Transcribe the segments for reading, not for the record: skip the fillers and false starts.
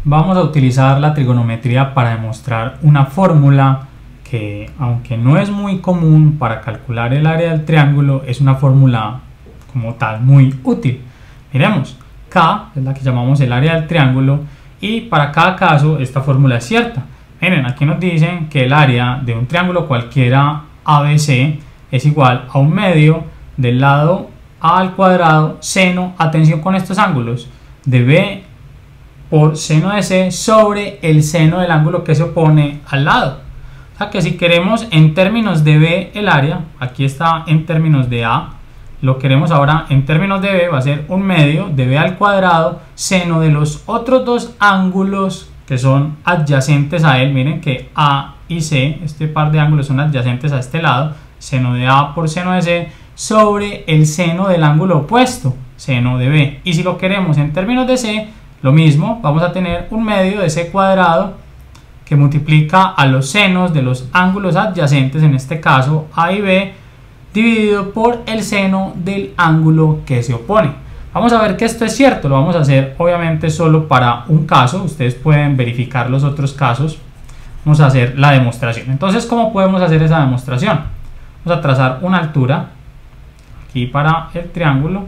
vamos a utilizar la trigonometría para demostrar una fórmula que, aunque no es muy común para calcular el área del triángulo, es una fórmula como tal muy útil. Miremos, K es la que llamamos el área del triángulo y para cada caso esta fórmula es cierta. Miren, aquí nos dicen que el área de un triángulo cualquiera ABC es igual a un medio del lado A al cuadrado seno, atención con estos ángulos, de B por seno de C sobre el seno del ángulo que se opone al lado. O sea que si queremos en términos de B el área, aquí está en términos de A, lo queremos ahora en términos de B, va a ser un medio de B al cuadrado seno de los otros dos ángulos que son adyacentes a él. Miren que A y C, este par de ángulos son adyacentes a este lado, seno de A por seno de C sobre el seno del ángulo opuesto, seno de B. Y si lo queremos en términos de C, lo mismo, vamos a tener un medio de C cuadrado que multiplica a los senos de los ángulos adyacentes, en este caso A y B, dividido por el seno del ángulo que se opone. Vamos a ver que esto es cierto, lo vamos a hacer obviamente solo para un caso, ustedes pueden verificar los otros casos. Vamos a hacer la demostración. Entonces, ¿cómo podemos hacer esa demostración? Vamos a trazar una altura aquí para el triángulo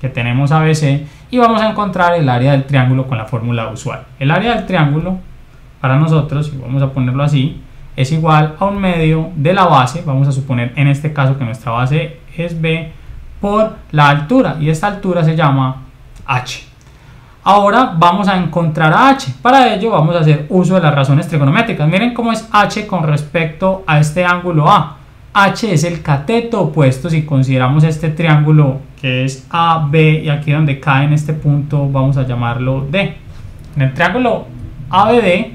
que tenemos ABC y vamos a encontrar el área del triángulo con la fórmula usual. El área del triángulo para nosotros, y vamos a ponerlo así, es igual a un medio de la base, vamos a suponer en este caso que nuestra base es B, por la altura, y esta altura se llama H. Ahora vamos a encontrar a H. Para ello vamos a hacer uso de las razones trigonométricas. Miren cómo es H con respecto a este ángulo A. H es el cateto opuesto si consideramos este triángulo que es AB, y aquí donde cae en este punto vamos a llamarlo D. En el triángulo ABD,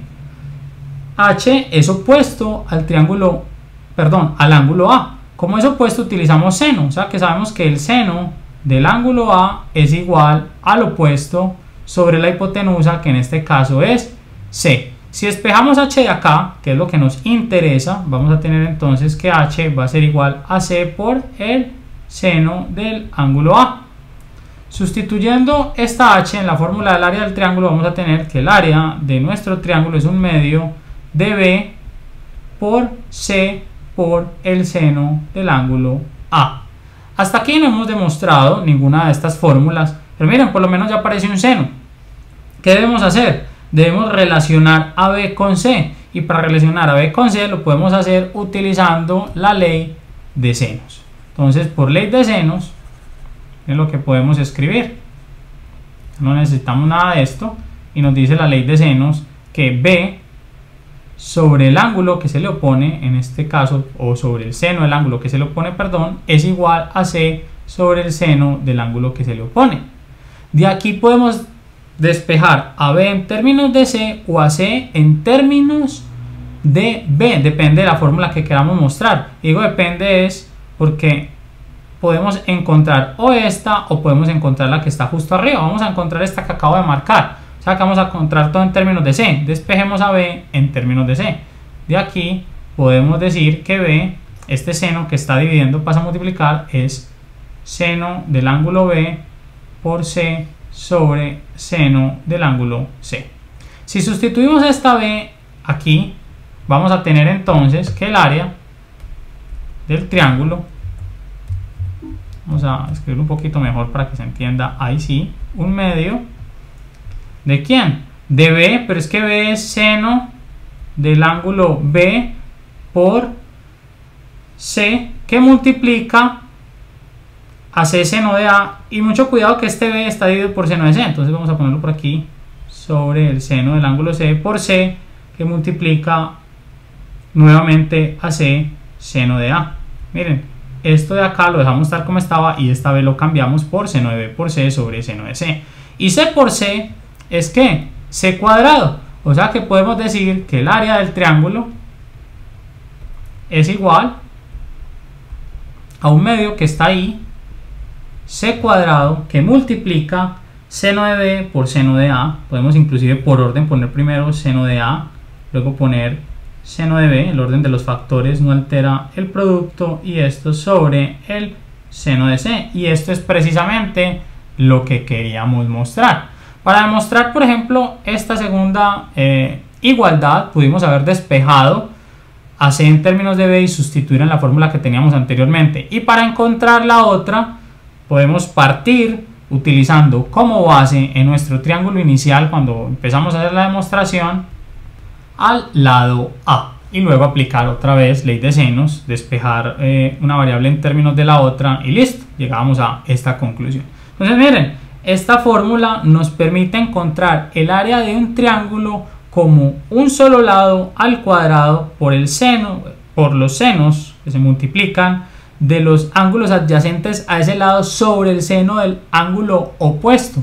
H es opuesto al triángulo, al ángulo A. Como es opuesto utilizamos seno, o sea que sabemos que el seno del ángulo A es igual al opuesto sobre la hipotenusa, que en este caso es C. Si despejamos H de acá, que es lo que nos interesa, vamos a tener entonces que H va a ser igual a C por el seno del ángulo A. Sustituyendo esta H en la fórmula del área del triángulo, vamos a tener que el área de nuestro triángulo es un medio de B por C por el seno del ángulo A. Hasta aquí no hemos demostrado ninguna de estas fórmulas, pero miren, por lo menos ya aparece un seno. ¿Qué debemos hacer? Debemos relacionar a B con C, y para relacionar a B con C lo podemos hacer utilizando la ley de senos. Entonces, por ley de senos es lo que podemos escribir. No necesitamos nada de esto y nos dice la ley de senos que B sobre el ángulo que se le opone, en este caso, o sobre el seno del ángulo que se le opone, perdón, es igual a C sobre el seno del ángulo que se le opone. De aquí podemos despejar a B en términos de C o a C en términos de B, depende de la fórmula que queramos mostrar. Digo depende es porque podemos encontrar o esta o podemos encontrar la que está justo arriba. Vamos a encontrar esta que acabo de marcar, o sea que vamos a encontrar todo en términos de C. Despejemos a B en términos de C. De aquí podemos decir que B, este seno que está dividiendo pasa a multiplicar, es seno del ángulo B por C sobre seno del ángulo C. Si sustituimos esta B aquí, vamos a tener entonces que el área del triángulo, vamos a escribirlo un poquito mejor para que se entienda, ahí sí, un medio ¿de quién? De B, pero es que B es seno del ángulo B por C, que multiplica a C seno de A, y mucho cuidado que este B está dividido por seno de C, entonces vamos a ponerlo por aquí, sobre el seno del ángulo C por C, que multiplica nuevamente a C seno de A. Miren, esto de acá lo dejamos tal como estaba y esta B lo cambiamos por seno de B por C sobre seno de C. Y C por C es que C cuadrado, o sea que podemos decir que el área del triángulo es igual a un medio que está ahí, C cuadrado, que multiplica seno de B por seno de A. Podemos inclusive por orden poner primero seno de A, luego poner seno de B. El orden de los factores no altera el producto, y esto sobre el seno de C. Y esto es precisamente lo que queríamos mostrar. Para demostrar, por ejemplo, esta segunda igualdad, pudimos haber despejado a c en términos de b y sustituir en la fórmula que teníamos anteriormente. Y para encontrar la otra, podemos partir utilizando como base en nuestro triángulo inicial, cuando empezamos a hacer la demostración, al lado A. Y luego aplicar otra vez ley de senos, despejar una variable en términos de la otra y listo, llegamos a esta conclusión. Entonces miren, esta fórmula nos permite encontrar el área de un triángulo como un solo lado al cuadrado por el seno, por los senos que se multiplican de los ángulos adyacentes a ese lado sobre el seno del ángulo opuesto.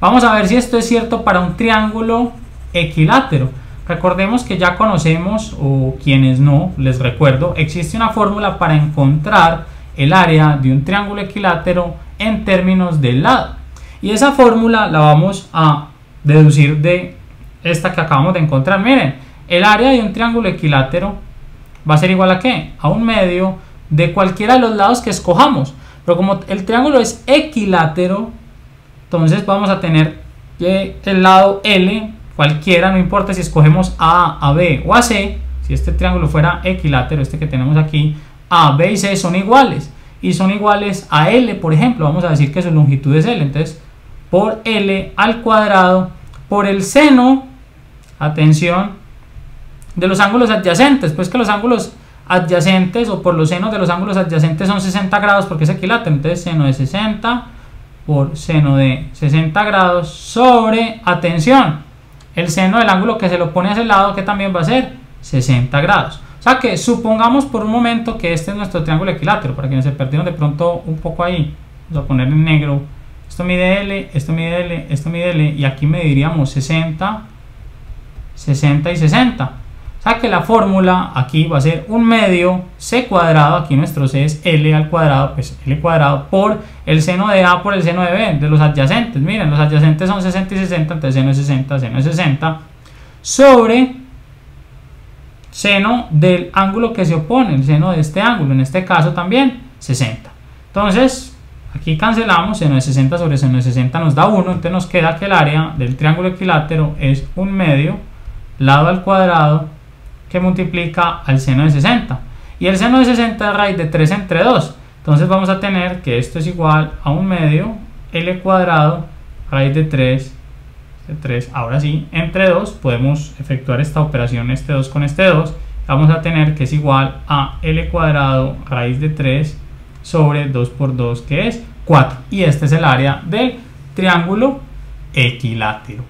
Vamos a ver si esto es cierto para un triángulo equilátero. Recordemos que ya conocemos, o quienes no, les recuerdo, existe una fórmula para encontrar el área de un triángulo equilátero en términos del lado. Y esa fórmula la vamos a deducir de esta que acabamos de encontrar. Miren, el área de un triángulo equilátero va a ser igual a ¿qué? A un medio de cualquiera de los lados que escojamos. Pero como el triángulo es equilátero, entonces vamos a tener que el lado L, cualquiera, no importa si escogemos a B o a C, si este triángulo fuera equilátero, este que tenemos aquí, A, B y C son iguales. Y son iguales a L, por ejemplo, vamos a decir que su longitud es L. Entonces, por L al cuadrado, por el seno, atención, de los ángulos adyacentes, pues que los ángulos adyacentes o por los senos de los ángulos adyacentes son 60 grados porque es equilátero. Entonces seno de 60 por seno de 60 grados sobre, atención, el seno del ángulo que se lo pone a ese lado, que también va a ser 60 grados. O sea que supongamos por un momento que este es nuestro triángulo equilátero, para quienes se perdieron de pronto un poco ahí, vamos a poner en negro, esto mide L, esto mide L, esto mide L, y aquí mediríamos 60, 60 y 60. O sea que la fórmula aquí va a ser un medio c cuadrado, aquí nuestro c es L al cuadrado, pues L cuadrado por el seno de A por el seno de B, de los adyacentes. Miren, los adyacentes son 60 y 60, entonces seno de 60, sobre seno del ángulo que se opone, el seno de este ángulo, en este caso también 60. Entonces, aquí cancelamos, seno de 60 sobre seno de 60 nos da 1, entonces nos queda que el área del triángulo equilátero es un medio, lado al cuadrado, que multiplica al seno de 60. Y el seno de 60 es raíz de 3 entre 2. Entonces vamos a tener que esto es igual a un medio, L cuadrado, raíz de 3, ahora sí, entre 2, podemos efectuar esta operación, este 2 con este 2, vamos a tener que es igual a L cuadrado, raíz de 3, sobre 2 por 2, que es 4. Y este es el área del triángulo equilátero.